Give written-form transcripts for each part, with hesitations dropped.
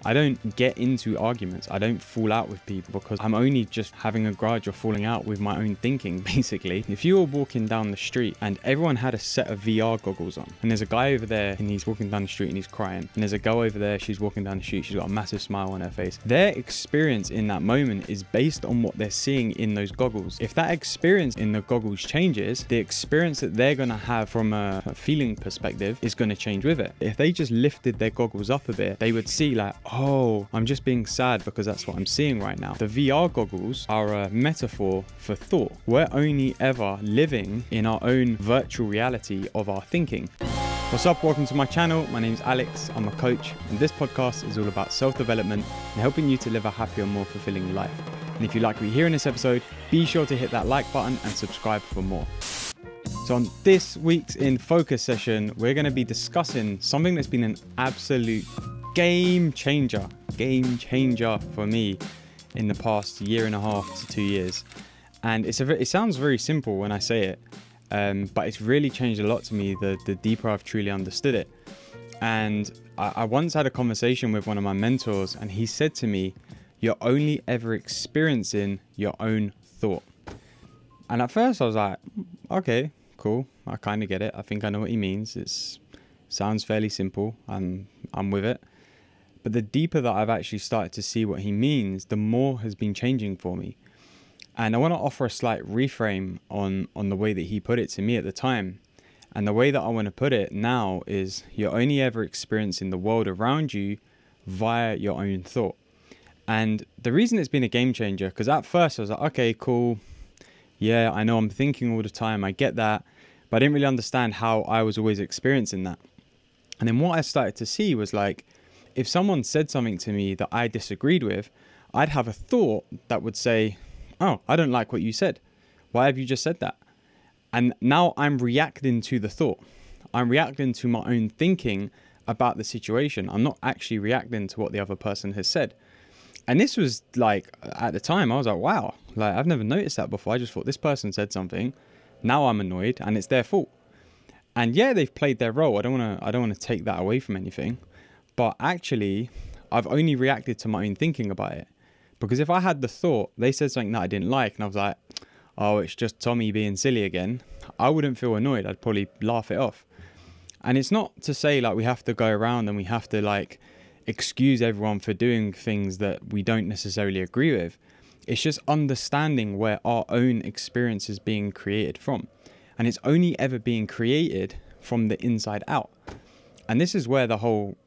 I don't get into arguments. I don't fall out with people because I'm only just having a grudge or falling out with my own thinking, basically. If you were walking down the street and everyone had a set of VR goggles on, and there's a guy over there and he's walking down the street and he's crying, and there's a girl over there, she's walking down the street, she's got a massive smile on her face. Their experience in that moment is based on what they're seeing in those goggles. If that experience in the goggles changes, the experience that they're going to have from a feeling perspective is going to change with it. If they just lifted their goggles up a bit, they would see like, oh, I'm just being sad because that's what I'm seeing right now. The VR goggles are a metaphor for thought. We're only ever living in our own virtual reality of our thinking. What's up? Welcome to my channel. My name's Alex. I'm a coach, and this podcast is all about self-development and helping you to live a happier, more fulfilling life. And if you like what you hear in this episode, be sure to hit that like button and subscribe for more. So on this week's In Focus session, we're going to be discussing something that's been an absolute game changer for me in the past year and a half to 2 years. And it sounds very simple when I say it, but it's really changed a lot to me the deeper I've truly understood it. And I once had a conversation with one of my mentors, and he said to me, "You're only ever experiencing your own thought." And at first I was like, okay, cool, I kind of get it. I think I know what he means. It sounds fairly simple. I'm with it. But the deeper that I've actually started to see what he means, the more has been changing for me. And I want to offer a slight reframe on the way that he put it to me at the time. And the way that I want to put it now is, you're only ever experiencing the world around you via your own thought. And the reason it's been a game changer, because at first I was like, okay, cool. Yeah, I know I'm thinking all the time. I get that. But I didn't really understand how I was always experiencing that. And then what I started to see was like, if someone said something to me that I disagreed with, I'd have a thought that would say, oh, I don't like what you said. Why have you just said that? And now I'm reacting to the thought. I'm reacting to my own thinking about the situation. I'm not actually reacting to what the other person has said. And this was like, at the time, I was like, wow, like I've never noticed that before. I just thought this person said something. Now I'm annoyed and it's their fault. And yeah, they've played their role. I don't want to take that away from anything. But actually, I've only reacted to my own thinking about it. Because if I had the thought, they said something that I didn't like, and I was like, oh, it's just Tommy being silly again, I wouldn't feel annoyed. I'd probably laugh it off. And it's not to say like we have to go around and we have to like excuse everyone for doing things that we don't necessarily agree with. It's just understanding where our own experience is being created from. And it's only ever being created from the inside out. And this is where the whole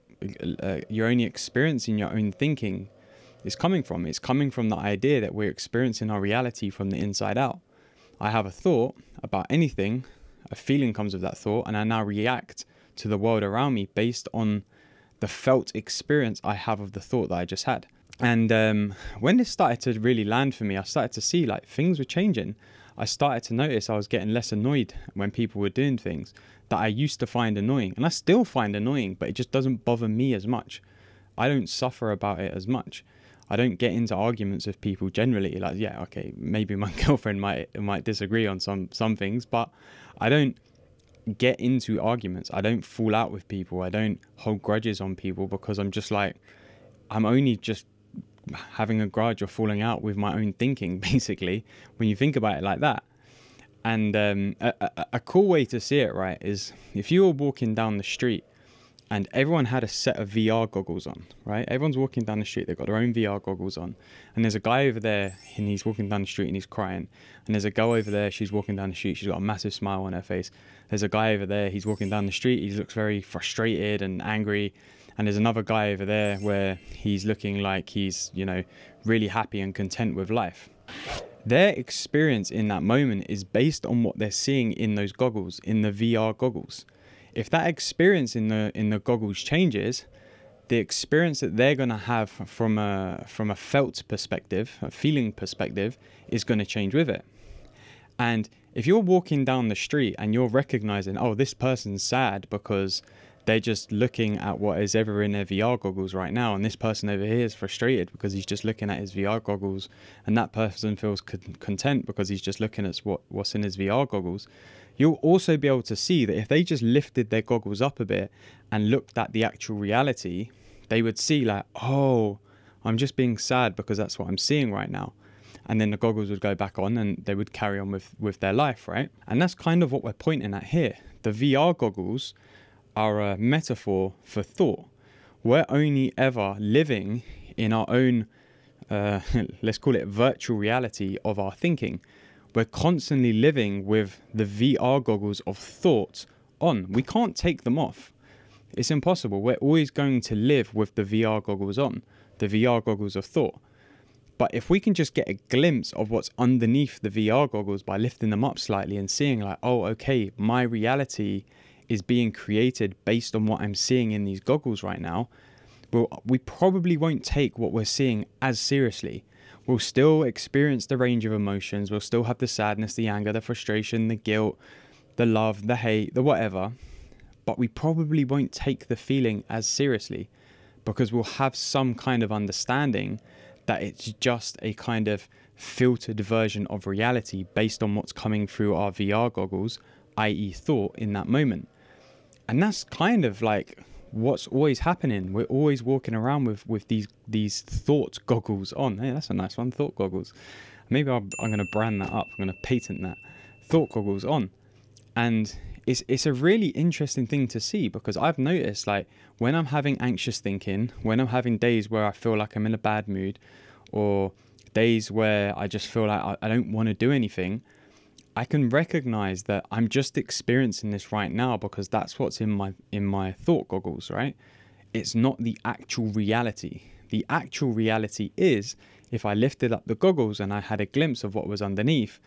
you're only experiencing your own thinking is coming from. It's coming from the idea that we're experiencing our reality from the inside out. I have a thought about anything, a feeling comes with that thought, and I now react to the world around me based on the felt experience I have of the thought that I just had. And when this started to really land for me, I started to see like things were changing. I started to notice I was getting less annoyed when people were doing things that I used to find annoying. And I still find annoying, but it just doesn't bother me as much. I don't suffer about it as much. I don't get into arguments with people generally. Like, yeah, okay, maybe my girlfriend might disagree on some things, but I don't get into arguments. I don't fall out with people. I don't hold grudges on people because I'm just like, I'm only just having a grudge or falling out with my own thinking, basically, when you think about it like that. And a cool way to see it, right, is if you were walking down the street and everyone had a set of VR goggles on, right? Everyone's walking down the street, they've got their own VR goggles on. And there's a guy over there and he's walking down the street and he's crying. And there's a girl over there, she's walking down the street, she's got a massive smile on her face. There's a guy over there, he's walking down the street, he looks very frustrated and angry. And there's another guy over there where he's looking like he's, you know, really happy and content with life. Their experience in that moment is based on what they're seeing in those goggles, in the VR goggles. If that experience in the goggles changes, the experience that they're going to have from a felt perspective, a feeling perspective, is going to change with it. And if you're walking down the street and you're recognizing, oh, this person's sad because they're just looking at what is ever in their VR goggles right now, and this person over here is frustrated because he's just looking at his VR goggles, and that person feels content because he's just looking at what's in his VR goggles, you'll also be able to see that if they just lifted their goggles up a bit and looked at the actual reality, They would see like, oh, I'm just being sad because that's what I'm seeing right now. And then the goggles would go back on and they would carry on with their life, right? And that's kind of what we're pointing at here. The VR goggles are a metaphor for thought. We're only ever living in our own, let's call it virtual reality of our thinking. We're constantly living with the VR goggles of thought on. We can't take them off. It's impossible. We're always going to live with the VR goggles on, the VR goggles of thought. But if we can just get a glimpse of what's underneath the VR goggles by lifting them up slightly and seeing like, oh, okay, my reality is being created based on what I'm seeing in these goggles right now, well, we probably won't take what we're seeing as seriously. We'll still experience the range of emotions. We'll still have the sadness, the anger, the frustration, the guilt, the love, the hate, the whatever. But we probably won't take the feeling as seriously because we'll have some kind of understanding that it's just a kind of filtered version of reality based on what's coming through our VR goggles, i.e. thought in that moment. And that's kind of like what's always happening. We're always walking around with these thought goggles on. Hey, that's a nice one, thought goggles. Maybe I'm going to brand that up. I'm going to patent that. Thought goggles on. And it's a really interesting thing to see because I've noticed like when I'm having anxious thinking, when I'm having days where I feel like I'm in a bad mood or days where I just feel like I don't want to do anything, I can recognize that I'm just experiencing this right now because that's what's in my thought goggles, right? It's not the actual reality. The actual reality is if I lifted up the goggles and I had a glimpse of what was underneath,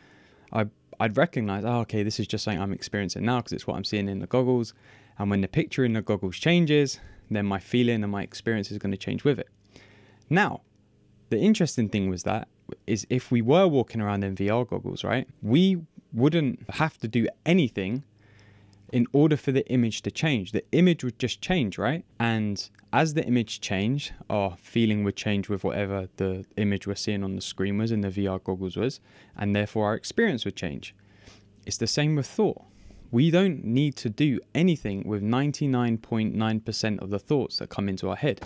I'd recognize, oh, okay, this is just something I'm experiencing now because it's what I'm seeing in the goggles. And when the picture in the goggles changes, then my feeling and my experience is going to change with it. Now, the interesting thing was that is if we were walking around in VR goggles, right, we wouldn't have to do anything in order for the image to change. The image would just change, right? And as the image changed, our feeling would change with whatever the image we're seeing on the screen was and the VR goggles was, and therefore our experience would change. It's the same with thought. We don't need to do anything with 99.9% of the thoughts that come into our head.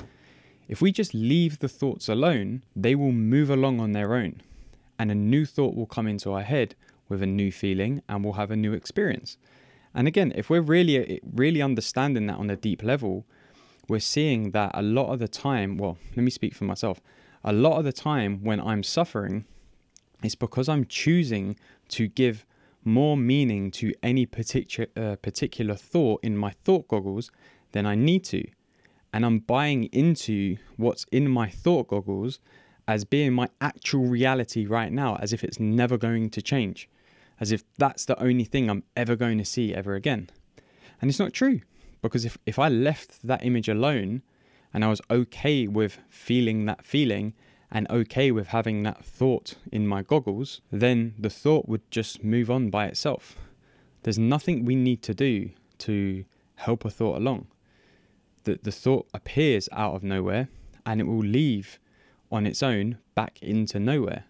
If we just leave the thoughts alone, they will move along on their own. And a new thought will come into our head with a new feeling and we'll have a new experience. And again, if we're really understanding that on a deep level, we're seeing that a lot of the time, well, let me speak for myself. A lot of the time when I'm suffering, it's because I'm choosing to give more meaning to any particular thought in my thought goggles than I need to. And I'm buying into what's in my thought goggles as being my actual reality right now, as if it's never going to change, as if that's the only thing I'm ever going to see ever again. And it's not true, because if I left that image alone and I was okay with feeling that feeling and okay with having that thought in my goggles, then the thought would just move on by itself. There's nothing we need to do to help a thought along. The thought appears out of nowhere and it will leave on its own back into nowhere.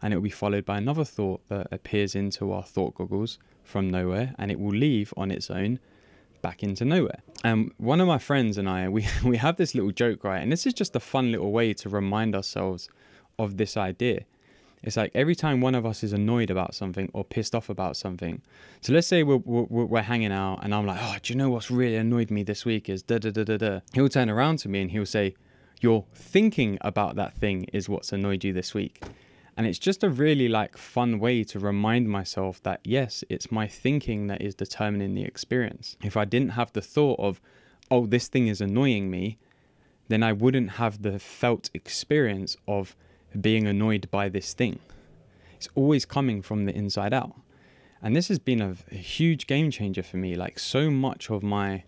And it will be followed by another thought that appears into our thought goggles from nowhere, and it will leave on its own back into nowhere. And one of my friends and I, we have this little joke, right? And this is just a fun little way to remind ourselves of this idea. It's like every time one of us is annoyed about something or pissed off about something. So let's say we're hanging out and I'm like, oh, do you know what's really annoyed me this week is da da da da da. He'll turn around to me and he'll say, you're thinking about that thing is what's annoyed you this week. And it's just a really like fun way to remind myself that yes, it's my thinking that is determining the experience. If I didn't have the thought of, oh, this thing is annoying me, then I wouldn't have the felt experience of being annoyed by this thing. It's always coming from the inside out. And this has been a huge game changer for me. Like so much of my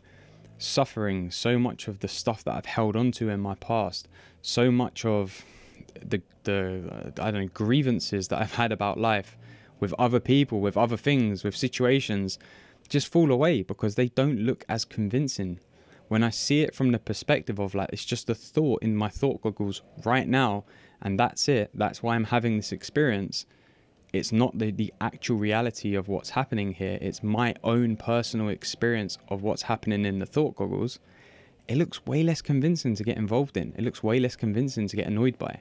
suffering, so much of the stuff that I've held onto in my past, so much of the I don't know, grievances that I've had about life with other people, with other things, with situations, just fall away because they don't look as convincing. When I see it from the perspective of like, it's just a thought in my thought goggles right now, and that's it. That's why I'm having this experience. It's not the actual reality of what's happening here. It's my own personal experience of what's happening in the thought goggles. it looks way less convincing to get involved in. It looks way less convincing to get annoyed by.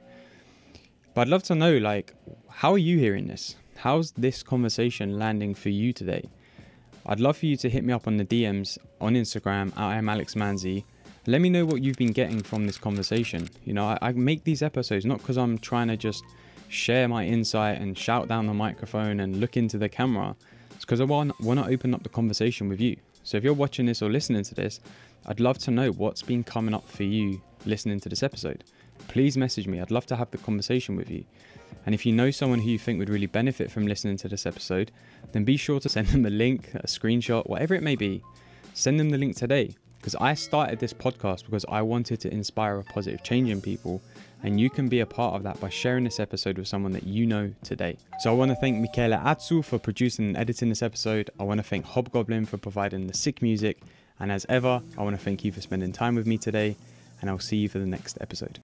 But I'd love to know, like, how are you hearing this? How's this conversation landing for you today? I'd love for you to hit me up on the DMs on Instagram. I am Alex Manzi. Let me know what you've been getting from this conversation. You know, I make these episodes not because I'm trying to just share my insight and shout down the microphone and look into the camera. It's because I want to open up the conversation with you. So if you're watching this or listening to this, I'd love to know what's been coming up for you listening to this episode. Please message me. I'd love to have the conversation with you. And if you know someone who you think would really benefit from listening to this episode, then be sure to send them a link, a screenshot, whatever it may be. Send them the link today, because I started this podcast because I wanted to inspire a positive change in people, and you can be a part of that by sharing this episode with someone that you know today. So I want to thank Michele Azzu for producing and editing this episode. I want to thank Hobgoblin for providing the sick music. And as ever, I want to thank you for spending time with me today, and I'll see you for the next episode.